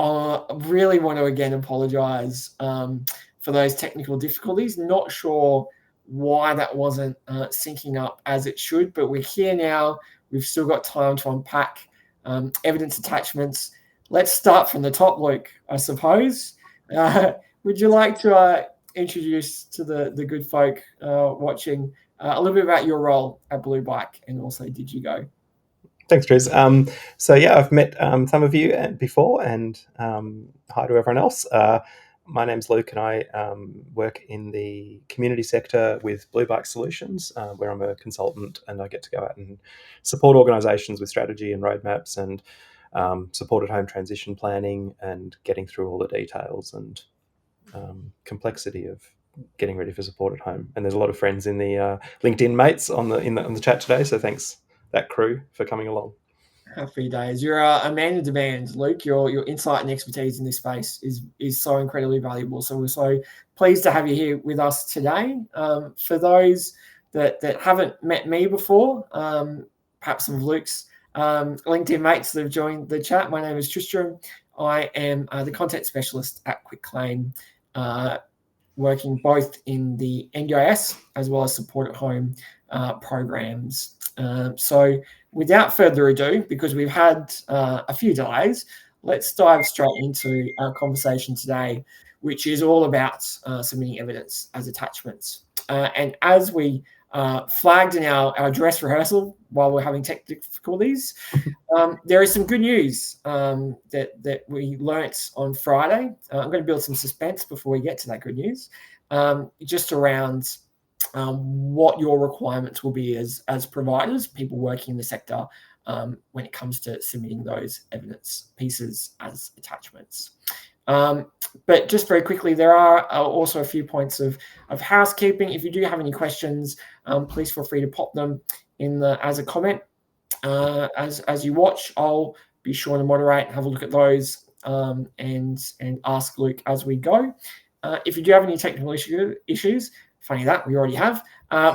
I really want to again apologise for those technical difficulties. Not sure why that wasn't syncing up as it should, but we're here now. We've still got time to unpack evidence attachments. Let's start from the top, Luke, I suppose. Would you like to introduce to the good folk watching a little bit about your role at Blue Bike, and also did you go? Thanks, Triz. So yeah, I've met some of you before, and hi to everyone else. My name's Luke, and I work in the community sector with Blue Bike Solutions, where I'm a consultant, and I get to go out and support organisations with strategy and roadmaps, and support at home transition planning, and getting through all the details and complexity of getting ready for support at home. And there's a lot of friends in the LinkedIn mates on the chat today, so thanks that crew for coming along. Happy days. You're a man in demand, Luke. Your insight and expertise in this space is so incredibly valuable. So we're so pleased to have you here with us today. For those that haven't met me before, perhaps some of Luke's LinkedIn mates that have joined the chat, my name is Tristram. I am the content specialist at quickclaim, working both in the NDIS as well as support at home programs. So without further ado, because we've had a few delays, let's dive straight into our conversation today, which is all about submitting evidence as attachments. And as we flagged in our dress rehearsal while we're having tech difficulties, there is some good news that we learnt on Friday. I'm going to build some suspense before we get to that good news, just around what your requirements will be as providers, people working in the sector, when it comes to submitting those evidence pieces as attachments. But just very quickly, there are also a few points of housekeeping. If you do have any questions, please feel free to pop them in as a comment. As you watch, I'll be sure to moderate, have a look at those, and ask Luke as we go. If you do have any technical issues, funny that we already have,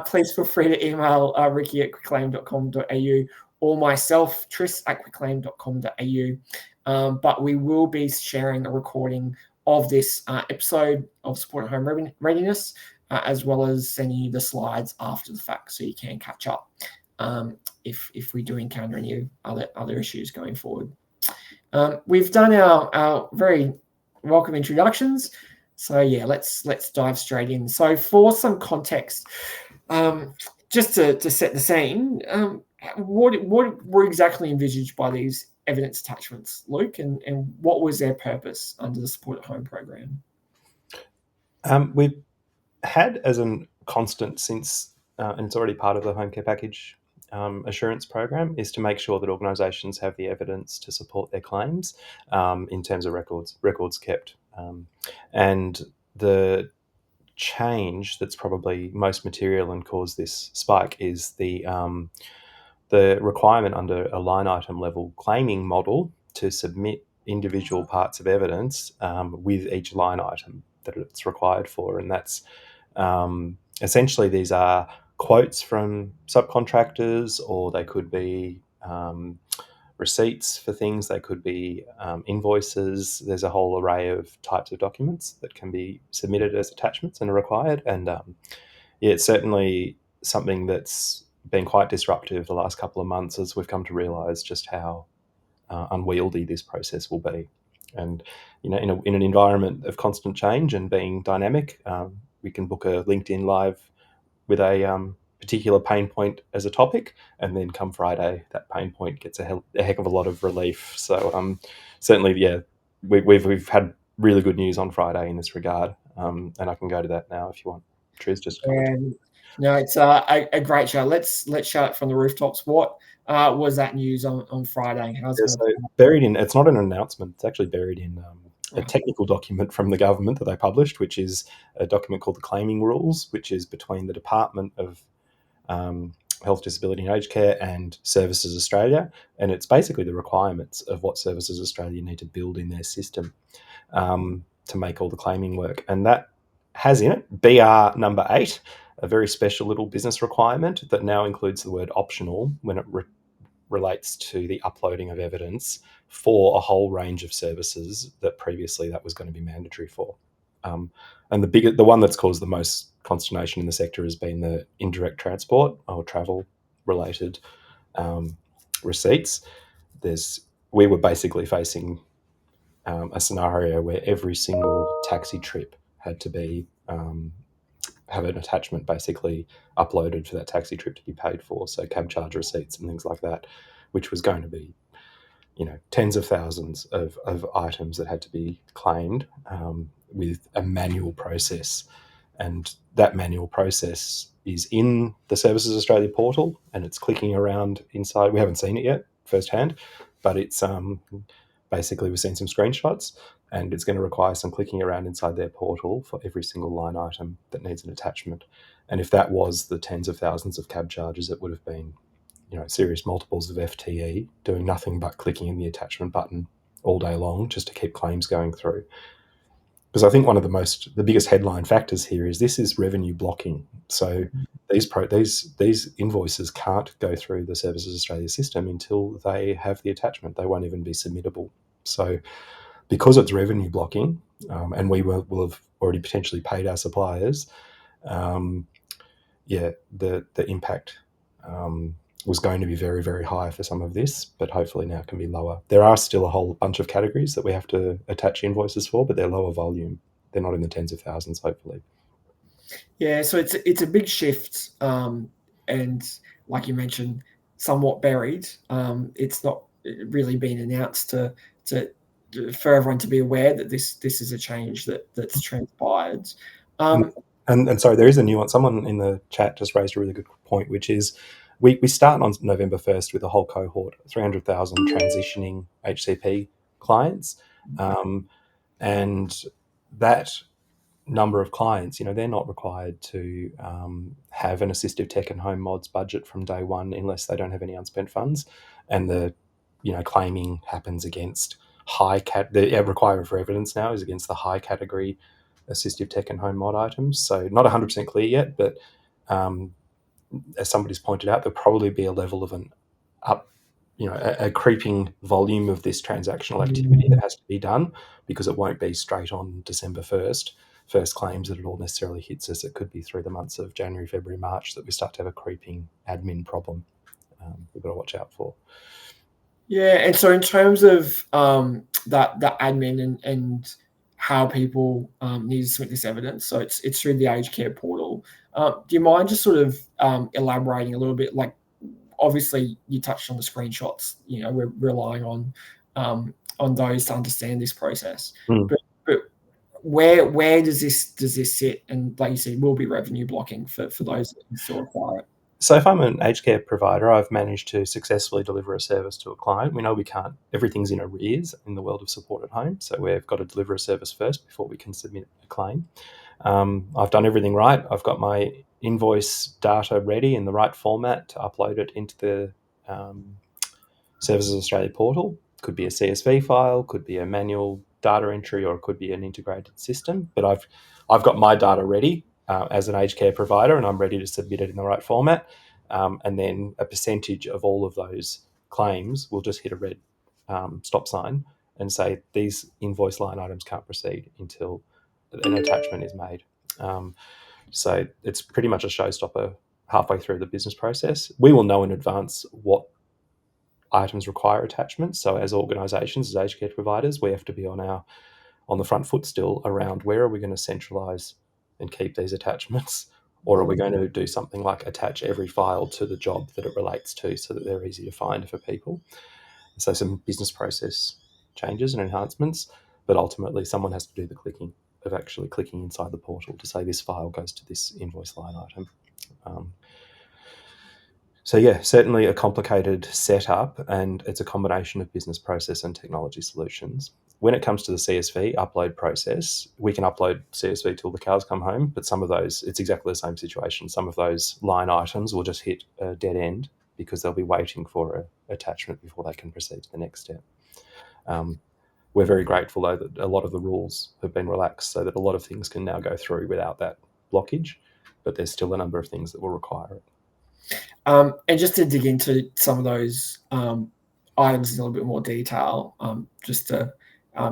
please feel free to email Ricky at quickclaim.com.au or myself, Tris at quickclaim.com.au. But we will be sharing a recording of this episode of Support at Home Readiness, as well as sending you the slides after the fact, so you can catch up if we do encounter any other issues going forward. We've done our very welcome introductions. So yeah, let's dive straight in. So for some context, just to set the scene, what were exactly envisaged by these evidence attachments, Luke, and what was their purpose under the Support at Home program? We've had as a constant since, and it's already part of the home care package assurance program, is to make sure that organisations have the evidence to support their claims in terms of records kept. And the change that's probably most material and caused this spike is the requirement under a line item level claiming model to submit individual parts of evidence with each line item that it's required for. And that's essentially, these are quotes from subcontractors, or they could be receipts for things, they could be invoices. There's a whole array of types of documents that can be submitted as attachments and are required. And it's certainly something that's been quite disruptive the last couple of months, as we've come to realise just how unwieldy this process will be. And in an environment of constant change and being dynamic, we can book a LinkedIn Live with a particular pain point as a topic, and then come Friday, that pain point gets a heck of a lot of relief. So certainly, yeah, we've had really good news on Friday in this regard, and I can go to that now if you want. Triz, just no, it's a great show. Let's shout it from the rooftops. What was that news on Friday? Buried in, it's not an announcement, it's actually buried in a technical document from the government that they published, which is a document called the Claiming Rules, which is between the Department of Health, Disability and Aged Care and Services Australia. And it's basically the requirements of what Services Australia need to build in their system to make all the claiming work. And that has in it BR number 8, a very special little business requirement that now includes the word optional when it relates to the uploading of evidence for a whole range of services that previously that was going to be mandatory for. And the one that's caused the most consternation in the sector has been the indirect transport or travel related receipts. We were basically facing a scenario where every single taxi trip had to be have an attachment basically uploaded for that taxi trip to be paid for, so cab charge receipts and things like that, which was going to be tens of thousands of items that had to be claimed with a manual process. And that manual process is in the Services Australia portal, and it's clicking around inside. We haven't seen it yet firsthand, but it's basically we've seen some screenshots, and it's going to require some clicking around inside their portal for every single line item that needs an attachment. And if that was the tens of thousands of cab charges, it would have been serious multiples of FTE doing nothing but clicking in the attachment button all day long just to keep claims going through. Because I think one of the biggest headline factors here is this is revenue blocking. So these invoices can't go through the Services Australia system until they have the attachment. They won't even be submittable. So because it's revenue blocking, and we will have already potentially paid our suppliers, the impact was going to be very, very high for some of this, but hopefully now can be lower. There are still a whole bunch of categories that we have to attach invoices for, but they're lower volume. They're not in the tens of thousands, hopefully. Yeah, so it's a big shift, and like you mentioned, somewhat buried. It's not really been announced for everyone to be aware that this is a change that's transpired. And sorry, there is a nuance. Someone in the chat just raised a really good point, which is we start on November 1st with a whole cohort, 300,000 transitioning HCP clients. And that number of clients, they're not required to have an assistive tech and home mods budget from day one unless they don't have any unspent funds. And the claiming happens against the requirement for evidence now is against the high category assistive tech and home mod items. So not 100% clear yet, but as somebody's pointed out, there'll probably be a level of a creeping volume of this transactional activity that has to be done, because it won't be straight on December 1st, first claims that it all necessarily hits us. It could be through the months of January, February, March that we start to have a creeping admin problem we've got to watch out for. Yeah, and so in terms of that admin and how people need to submit this evidence, so it's through the aged care portal. Do you mind just sort of elaborating a little bit? Like, obviously, you touched on the screenshots. We're relying on those to understand this process. But where does this sit? And like you said, will be revenue blocking for those that can still require it. So if I'm an aged care provider, I've managed to successfully deliver a service to a client. We know we can't, everything's in arrears in the world of support at home. So we've got to deliver a service first before we can submit a claim. I've done everything right. I've got my invoice data ready in the right format to upload it into the Services Australia portal. Could be a CSV file, could be a manual data entry, or it could be an integrated system. But I've got my data ready as an aged care provider, and I'm ready to submit it in the right format. And then a percentage of all of those claims will just hit a red stop sign and say these invoice line items can't proceed until an attachment is made. So it's pretty much a showstopper halfway through the business process. We will know in advance what items require attachments. So as organisations, as aged care providers, we have to be on the front foot still around where are we going to centralise and keep these attachments, or are we going to do something like attach every file to the job that it relates to so that they're easy to find for people. So some business process changes and enhancements, but ultimately someone has to do the clicking of actually clicking inside the portal to say this file goes to this invoice line item. So yeah, certainly a complicated setup, and it's a combination of business process and technology solutions. When it comes to the CSV upload process, we can upload CSV till the cows come home, but some of those, it's exactly the same situation. Some of those line items will just hit a dead end because they'll be waiting for an attachment before they can proceed to the next step. We're very grateful, though, that a lot of the rules have been relaxed so that a lot of things can now go through without that blockage, but there's still a number of things that will require it. And just to dig into some of those items in a little bit more detail, just to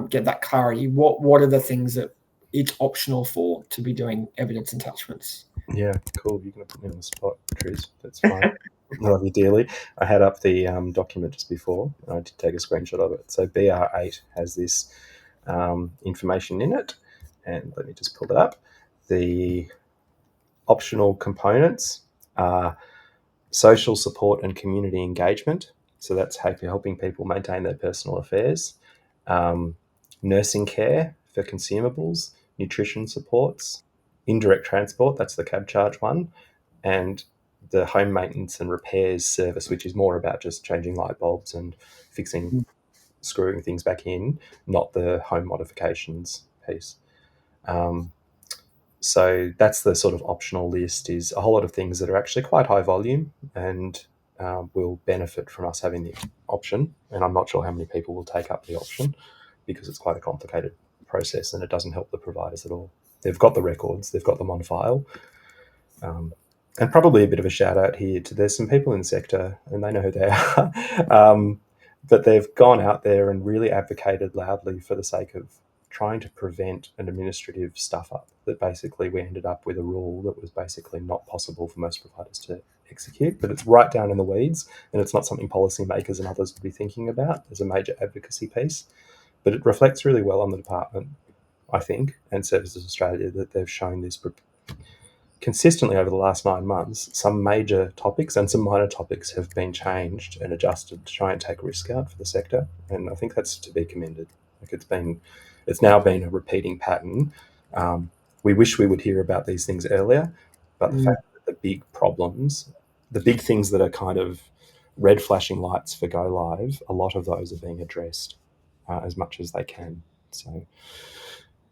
get that clarity. What are the things that it's optional for to be doing evidence attachments? Yeah, cool. You're going to put me on the spot, Triz. That's fine. I love you dearly. I had up the document just before. I did take a screenshot of it. So BR8 has this information in it. And let me just pull it up. The optional components are social support and community engagement. So that's helping people maintain their personal affairs. Nursing care for consumables, nutrition supports, indirect transport, that's the cab charge one, and the home maintenance and repairs service, which is more about just changing light bulbs and fixing, screwing things back in, not the home modifications piece. So that's the sort of optional list, is a whole lot of things that are actually quite high volume and will benefit from us having the option. And I'm not sure how many people will take up the option because it's quite a complicated process and it doesn't help the providers at all. They've got the records, they've got them on file. And probably a bit of a shout out here to, there's some people in the sector and they know who they are, but they've gone out there and really advocated loudly for the sake of trying to prevent an administrative stuff up, that basically we ended up with a rule that was basically not possible for most providers to execute, but it's right down in the weeds and it's not something policymakers and others would be thinking about as a major advocacy piece. But it reflects really well on the department, I think, and Services Australia, that they've shown this consistently over the last 9 months. Some major topics and some minor topics have been changed and adjusted to try and take risk out for the sector, and I think that's to be commended. Like it's now been a repeating pattern. We wish we would hear about these things earlier, but the fact that the big problems, the big things that are kind of red flashing lights for go live, a lot of those are being addressed as much as they can. So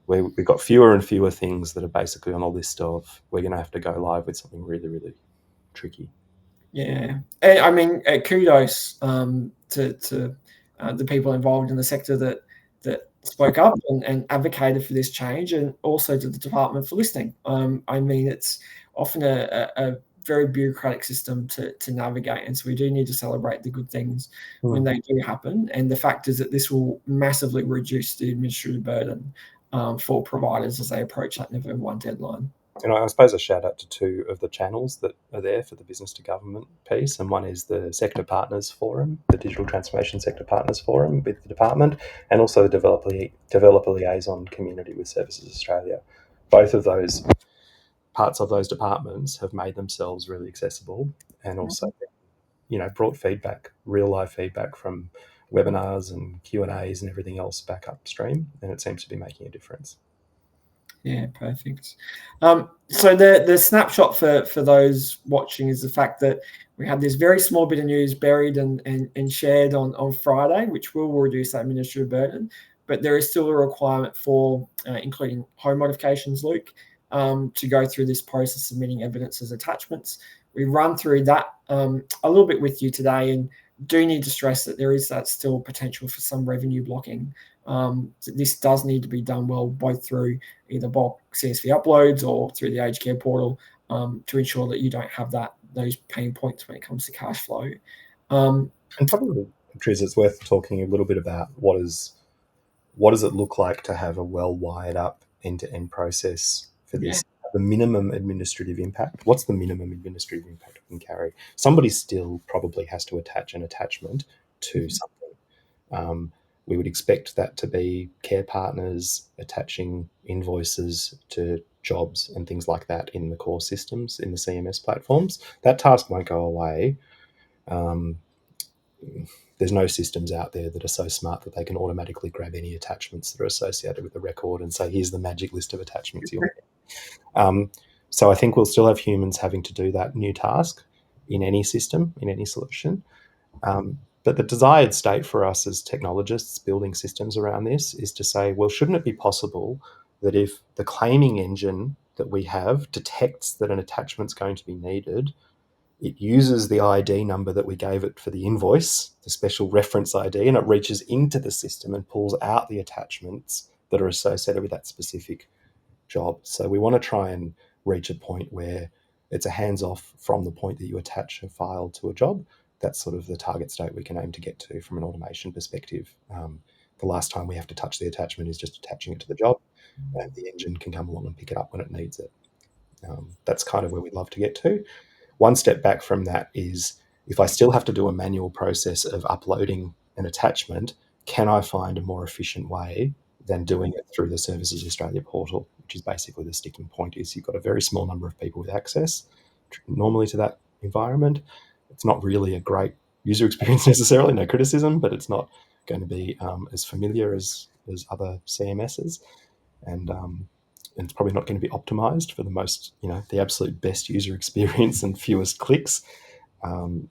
we've got fewer and fewer things that are basically on a list of we're going to have to go live with something really, really tricky. Yeah, and I mean, kudos to the people involved in the sector that spoke up and advocated for this change, and also to the department for listening. I mean, it's often a very bureaucratic system to navigate, and so we do need to celebrate the good things when they do happen. And the fact is that this will massively reduce the administrative burden for providers as they approach that November 1 deadline. And I suppose a shout out to two of the channels that are there for the business to government piece. And one is the Sector Partners Forum, the Digital Transformation Sector Partners Forum with the department, and also the Developer Liaison Community with Services Australia. Both of those parts of those departments have made themselves really accessible, and also, brought feedback, real live feedback from webinars and Q&As and everything else back upstream, and it seems to be making a difference. Yeah, perfect. So the snapshot for those watching is the fact that we had this very small bit of news buried and shared on Friday, which will reduce that administrative burden, but there is still a requirement for including home modifications, Luke, to go through this process of submitting evidence as attachments. We run through that a little bit with you today, and do need to stress that there is that still potential for some revenue blocking. This does need to be done well, both through either bulk CSV uploads or through the aged care portal, to ensure that you don't have those pain points when it comes to cash flow. And probably, Triz, it's worth talking a little bit about what does it look like to have a well wired up end-to-end process for this. The minimum administrative impact. What's the minimum administrative impact we can carry? Somebody still probably has to attach an attachment to something. We would expect that to be care partners attaching invoices to jobs and things like that in the core systems, in the CMS platforms. That task won't go away. There's no systems out there that are so smart that they can automatically grab any attachments that are associated with the record and say, here's the magic list of attachments you'll get. So I think we'll still have humans having to do that new task in any system, in any solution. But the desired state for us as technologists building systems around this is to say, well, shouldn't it be possible that if the claiming engine that we have detects that an attachment's going to be needed, it uses the ID number that we gave it for the invoice, the special reference ID, and it reaches into the system and pulls out the attachments that are associated with that specific job. So we want to try and reach a point where it's a hands-off from the point that you attach a file to a job, that's sort of the target state we can aim to get to from an automation perspective. The last time we have to touch the attachment is just attaching it to the job, and the engine can come along and pick it up when it needs it. That's kind of where we'd love to get to. One step back from that is, if I still have to do a manual process of uploading an attachment, can I find a more efficient way than doing it through the Services Australia portal, which is basically the sticking point. Is you've got a very small number of people with access normally to that environment. It's not really a great user experience necessarily, no criticism, but it's not going to be as familiar as other CMSs, and it's probably not going to be optimized for the absolute best user experience and fewest clicks.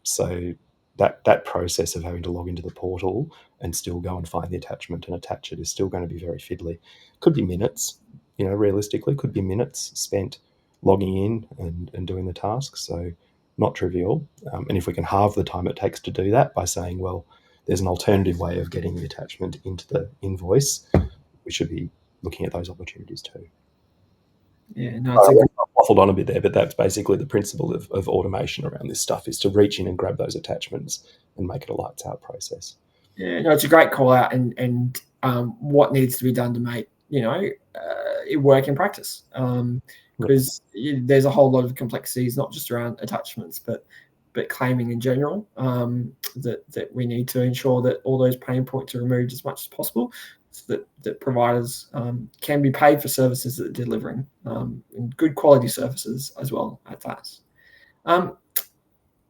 So that process of having to log into the portal and still go and find the attachment and attach it is still going to be very fiddly. Could be minutes, realistically, could be minutes spent logging in and doing the task. So not trivial. And if we can halve the time it takes to do that by saying, well, there's an alternative way of getting the attachment into the invoice, we should be looking at those opportunities too. Yeah, no, it's I waffled on a bit there, but that's basically the principle of automation around this stuff, is to reach in and grab those attachments and make it a lights out process. Yeah, no, it's a great call out, and what needs to be done to make it work in practice, because there's a whole lot of complexities, not just around attachments, but claiming in general, that we need to ensure that all those pain points are removed as much as possible, so that providers can be paid for services that they're delivering, and good quality services as well at that.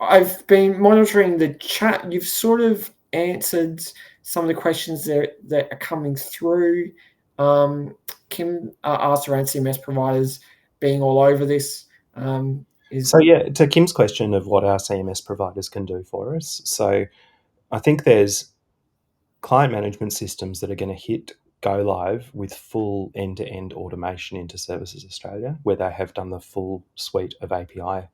I've been monitoring the chat. You've sort of answered some of the questions that are coming through. Kim asked around CMS providers being all over this. To Kim's question of what our CMS providers can do for us. So I think there's client management systems that are going to hit go live with full end-to-end automation into Services Australia, where they have done the full suite of API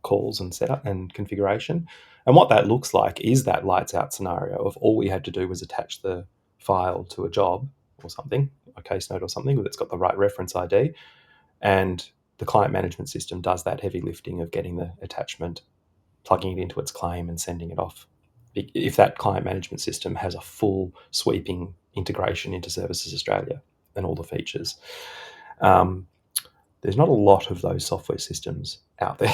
calls and setup and configuration. And what that looks like is that lights out scenario of all we had to do was attach the file to a job or something, a case note or something that's got the right reference ID, and the client management system does that heavy lifting of getting the attachment, plugging it into its claim and sending it off. If that client management system has a full sweeping integration into Services Australia and all the features. There's not a lot of those software systems out there.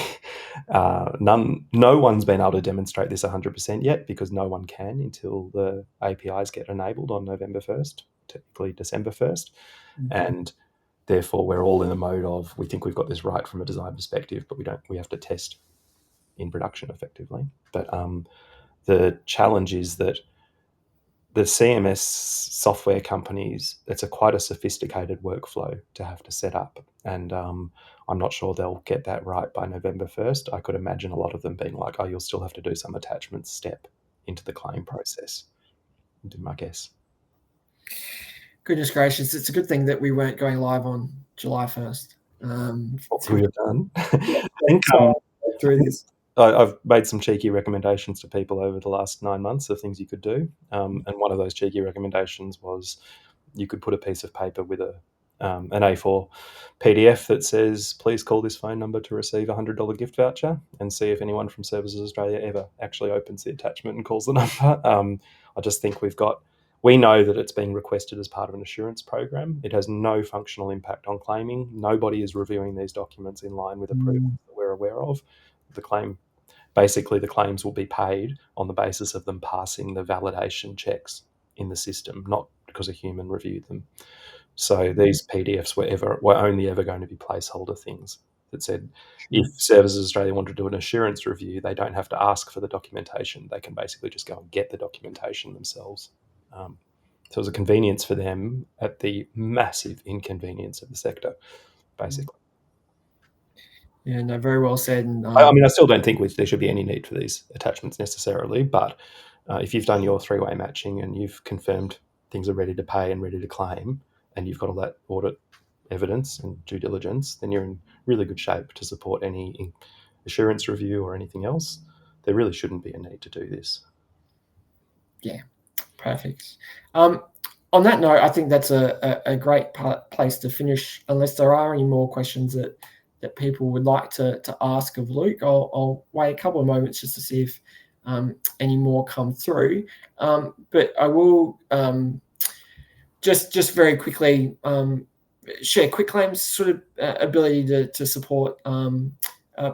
No one's been able to demonstrate this 100% yet, because no one can until the APIs get enabled on November 1st, typically December 1st. Mm-hmm. And therefore, we're all in a mode of, we think we've got this right from a design perspective, but we have to test in production effectively. But the challenge is that the CMS software companies, it's quite a sophisticated workflow to have to set up. And I'm not sure they'll get that right by November 1st. I could imagine a lot of them being like, oh, you'll still have to do some attachments step into the claim process, would be my guess. Goodness gracious, it's a good thing that we weren't going live on July 1st. What could we have done? Yeah, I think through this. I've made some cheeky recommendations to people over the last 9 months of things you could do. And one of those cheeky recommendations was you could put a piece of paper with an A4 PDF that says, please call this phone number to receive a $100 gift voucher, and see if anyone from Services Australia ever actually opens the attachment and calls the number. I just think we know that it's being requested as part of an assurance program. It has no functional impact on claiming. Nobody is reviewing these documents in line with approvals that we're aware of. Basically, the claims will be paid on the basis of them passing the validation checks in the system, not because a human reviewed them. So these PDFs were only ever going to be placeholder things that said, if Services Australia want to do an assurance review, they don't have to ask for the documentation. They can basically just go and get the documentation themselves. So it was a convenience for them at the massive inconvenience of the sector, basically. Yeah, no, very well said. And, I still don't think there should be any need for these attachments necessarily, but if you've done your three-way matching and you've confirmed things are ready to pay and ready to claim, and you've got all that audit evidence and due diligence, then you're in really good shape to support any assurance review or anything else. There really shouldn't be a need to do this. Yeah, perfect. On that note, I think that's a great place to finish, unless there are any more questions that people would like to ask of Luke. I'll wait a couple of moments just to see if any more come through. But I will just very quickly share quickclaim's sort of ability to support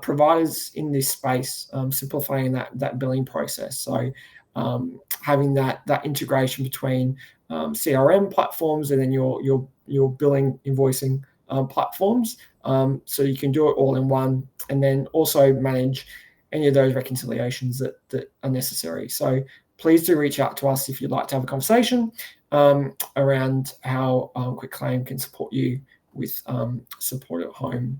providers in this space, simplifying that billing process. So having that integration between CRM platforms and then your billing invoicing platforms, so you can do it all in one, and then also manage any of those reconciliations that are necessary. So please do reach out to us if you'd like to have a conversation around how quickclaim can support you with support at home.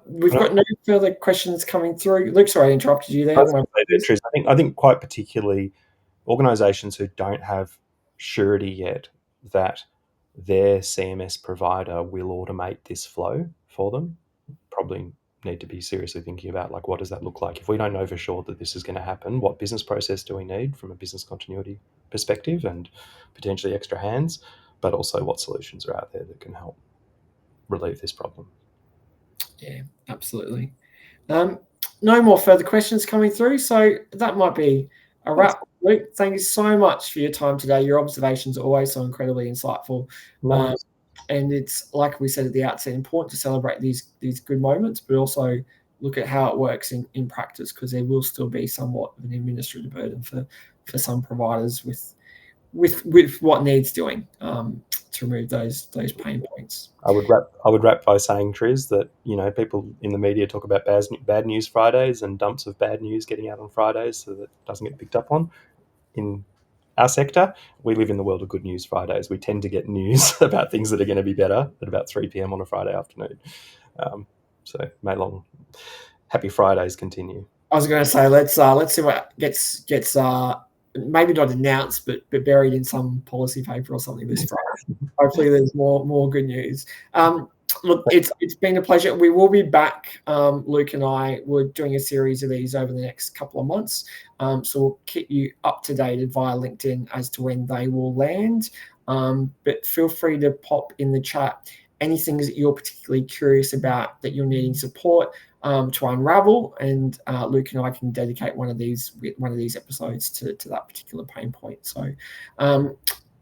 We've got no further questions coming through. Luke, sorry I interrupted you there. I think quite particularly organisations who don't have surety yet that their CMS provider will automate this flow for them probably need to be seriously thinking about, like, what does that look like? If we don't know for sure that this is going to happen, what business process do we need from a business continuity perspective and potentially extra hands, but also what solutions are out there that can help relieve this problem? Yeah, absolutely. No more further questions coming through, so that might be a wrap. Luke, thank you so much for your time today. Your observations are always so incredibly insightful. And it's, like we said at the outset, important to celebrate these good moments, but also look at how it works in practice, because there will still be somewhat of an administrative burden for some providers with what needs doing to remove those pain points. I would wrap by saying, Triz, that people in the media talk about bad news Fridays and dumps of bad news getting out on Fridays, so that it doesn't get picked up on. In our sector, we live in the world of good news Fridays. We tend to get news about things that are going to be better at about 3 p.m. on a Friday afternoon. So may long happy Fridays continue. I was going to say, let's see what gets maybe not announced, but buried in some policy paper or something this Friday. Hopefully there's more good news. Look, it's been a pleasure. We will be back. Luke and I were doing a series of these over the next couple of months. So we'll keep you up to date via LinkedIn as to when they will land. But feel free to pop in the chat any things that you're particularly curious about that you're needing support to unravel, and Luke and I can dedicate one of these episodes to that particular pain point. So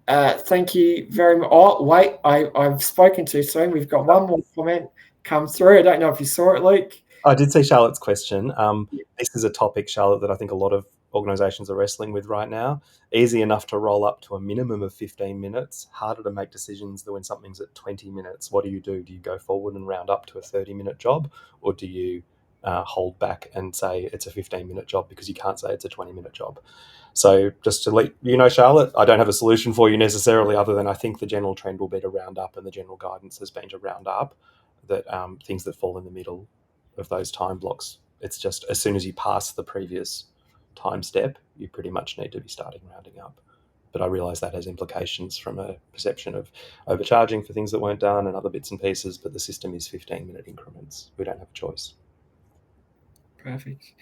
thank you very much. Oh, wait, I've spoken too soon. We've got one more comment come through. I don't know if you saw it, Luke. I did see Charlotte's question. This is a topic, Charlotte, that I think a lot of organisations are wrestling with right now. Easy enough to roll up to a minimum of 15 minutes, harder to make decisions than when something's at 20 minutes. What do you do? Do you go forward and round up to a 30-minute job, or do you hold back and say it's a 15-minute job because you can't say it's a 20-minute job? So just to let you know, Charlotte, I don't have a solution for you necessarily, other than I think the general trend will be to round up, and the general guidance has been to round up that things that fall in the middle of those time blocks. It's just as soon as you pass the previous time step, you pretty much need to be starting rounding up. But I realise that has implications from a perception of overcharging for things that weren't done and other bits and pieces, but the system is 15-minute increments. We don't have a choice. Perfect.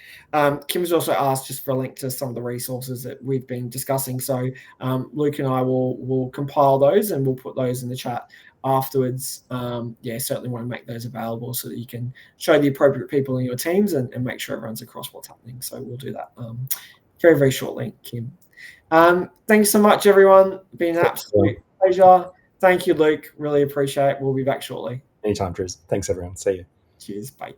Kim has also asked just for a link to some of the resources that we've been discussing. So Luke and I will compile those and we'll put those in the chat afterwards. Certainly want to make those available so that you can show the appropriate people in your teams and make sure everyone's across what's happening. So we'll do that very, very shortly, Kim. Thank you so much, everyone. Been an absolute pleasure. Thank you, Luke. Really appreciate it. We'll be back shortly. Anytime, Drew. Thanks, everyone. See you. Cheers. Bye.